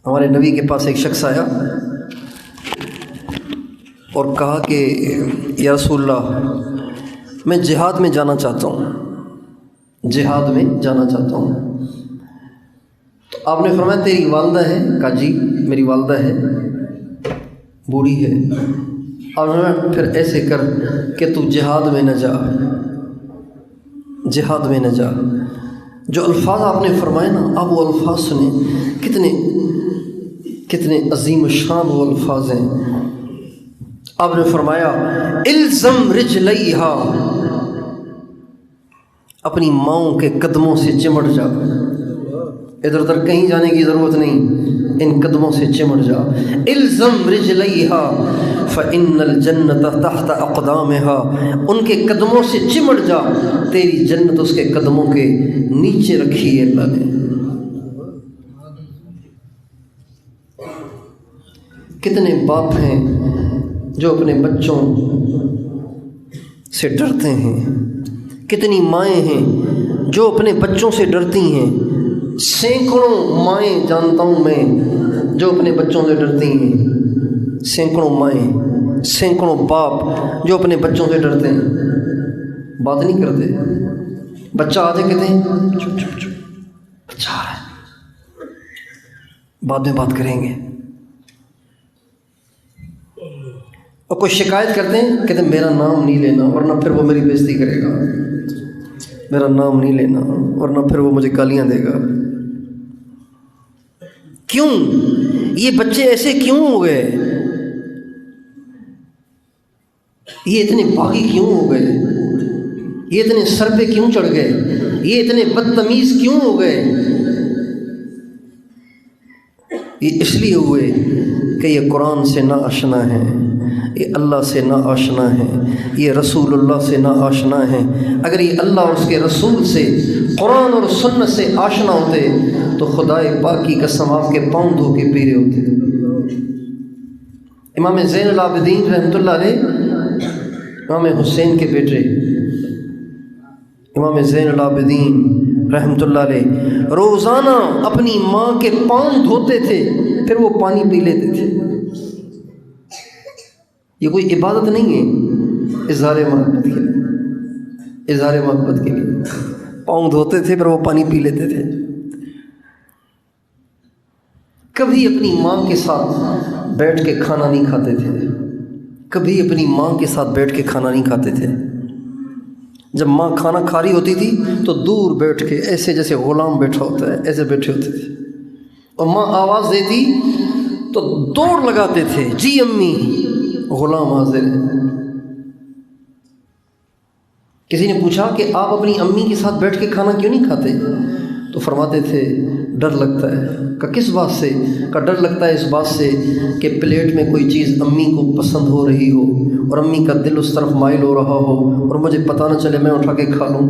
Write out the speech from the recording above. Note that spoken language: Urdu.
ہمارے نبی کے پاس ایک شخص آیا اور کہا کہ یا رسول اللہ میں جہاد میں جانا چاہتا ہوں، جہاد میں جانا چاہتا ہوں۔ تو آپ نے فرمایا تیری والدہ ہے؟ کہا جی میری والدہ ہے، بوڑھی ہے۔ اور پھر ایسے کر کہ تو جہاد میں نہ جا، جہاد میں نہ جا۔ جو الفاظ آپ نے فرمائے نا، آپ وہ الفاظ سنیں، کتنے عظیم الشان وہ الفاظ ہیں۔ آپ نے فرمایا الزم رجلیہا، اپنی ماؤں کے قدموں سے چمٹ جا، ادھر ادھر کہیں جانے کی ضرورت نہیں، ان قدموں سے چمٹ جا۔ الزم رجلیہا فإن الجنت تحت اقدامها، ان کے قدموں سے چمٹ جا، تیری جنت اس کے قدموں کے نیچے رکھی ہے اللہ نے۔ کتنے باپ ہیں جو اپنے بچوں سے ڈرتے ہیں، کتنی مائیں ہیں جو اپنے بچوں سے ڈرتی ہیں۔ سینکڑوں مائیں جانتا ہوں میں جو اپنے بچوں سے ڈرتی ہیں، سینکڑوں مائیں، سینکڑوں باپ جو اپنے بچوں سے ڈرتے ہیں، بات نہیں کرتے۔ بچہ آتے کہتے ہیں چپ چپ چپ، بچہ آ رہا ہے، بعد میں بات کریں گے۔ اور کوئی شکایت کرتے ہیں، کہتے ہیں میرا نام نہیں لینا ورنہ پھر وہ میری بےزتی کرے گا، میرا نام نہیں لینا ورنہ پھر وہ مجھے گالیاں دے گا۔ کیوں یہ بچے ایسے کیوں ہو گئے؟ یہ اتنے باغی کیوں ہو گئے؟ یہ اتنے سر پہ کیوں چڑھ گئے؟ یہ اتنے بدتمیز کیوں ہو گئے؟ یہ اس لیے ہوئے کہ یہ قرآن سے نا آشنا ہے، یہ اللہ سے نا آشنا ہے، یہ رسول اللہ سے نا آشنا ہے۔ اگر یہ اللہ اور اس کے رسول سے، قرآن اور سنت سے آشنا ہوتے تو خدائے پاک کی قسم آپ کے پاؤں دھو کے پیرے ہوتے۔ امام زین العابدین رحمۃ اللہ علیہ، امام حسین کے بیٹے امام زین العابدین رحمۃ اللہ علیہ روزانہ اپنی ماں کے پاؤں دھوتے تھے، پھر وہ پانی پی لیتے تھے۔ یہ کوئی عبادت نہیں ہے، اظہار محبت کے لیے، اظہار محبت کے لیے پاؤں دھوتے تھے پھر وہ پانی پی لیتے تھے۔ کبھی اپنی ماں کے ساتھ بیٹھ کے کھانا نہیں کھاتے تھے، کبھی اپنی ماں کے ساتھ بیٹھ کے کھانا نہیں کھاتے تھے۔ جب ماں کھانا کھا رہی ہوتی تھی تو دور بیٹھ کے ایسے جیسے غلام بیٹھا ہوتا ہے ایسے بیٹھے ہوتے تھے، اور ماں آواز دیتی تو دوڑ لگاتے تھے، جی امی غلام حاضر ہے۔ کسی نے پوچھا کہ آپ اپنی امی کے ساتھ بیٹھ کے کھانا کیوں نہیں کھاتے؟ تو فرماتے تھے ڈر لگتا ہے۔ کہ کس بات سے؟ کہ ڈر لگتا ہے اس بات سے کہ پلیٹ میں کوئی چیز امی کو پسند ہو رہی ہو اور امی کا دل اس طرف مائل ہو رہا ہو اور مجھے پتہ نہ چلے، میں اٹھا کے کھا لوں۔